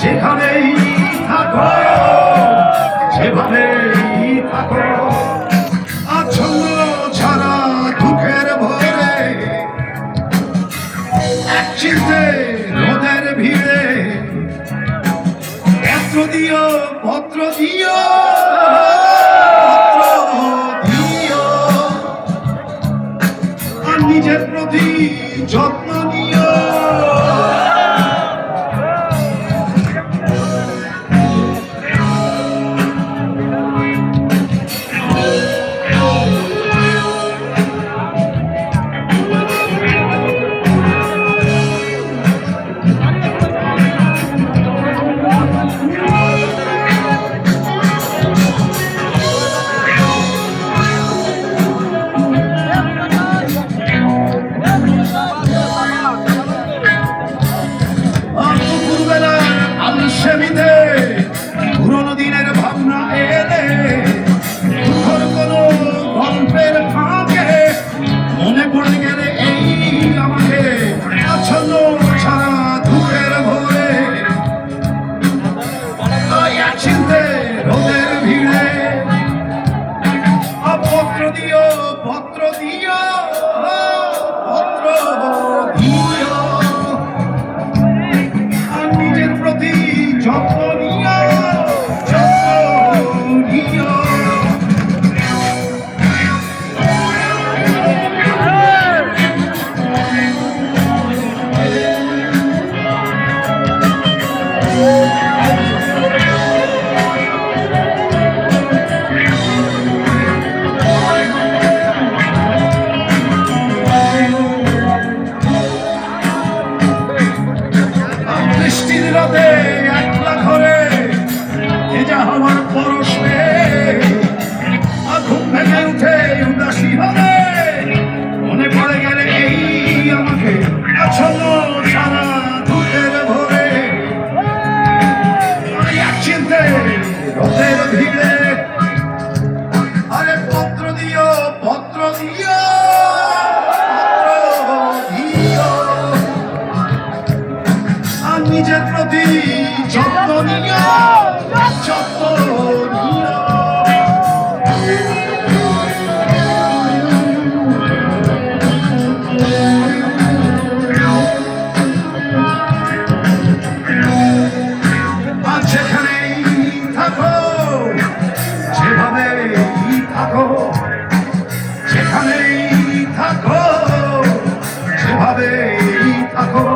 যেখানেই থাকো সেভাবেই থাকো, আচ্ছন্ন ছাড়া দুঃখের ভরে, এক চিলতে রোদের ভিড়ে, পত্র দিও পত্র দিও আর নিজের প্রতি যত্ন নিও। পুরোনো দিনের ভাবনা এলে দুঃখর কোনো গল্পের ফাঁকে মনে পড়ে গেলে এই আমাকে, আচ্ছন্ন ছাড়া দুঃখের ভরে, চিনতে রোদের ভিড়ে, পত্র দিও পত্র দিও পত্র দিও আর নিজের প্রতি যত্ন নিও যত্ন নিও। বৃষ্টির রাতে একলা ঘরে ভেজা হওয়ার পরশে ঘুম ভেঙে উঠে উদাসী হবে, মনে পড়ে গেলে এই আমাকে, আচ্ছন্ন ছাড়া দুঃখের ভরে, এক চিনতে রোদের ভিড়ে, আরে পত্র দিও পত্র দিও নিজের প্রতি যত্ন নিও যত্ন নিও। আর যেখানেই থাকো সেভাবেই থাকো, যেখানেই থাকো সেভাবেই থাকো,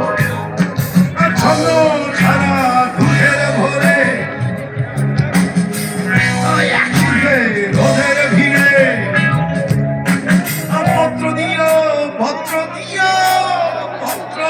ছাড়া দুঃখের ভরে, রোদের ভিড়ে, পত্র দিও পত্র দিও পত্র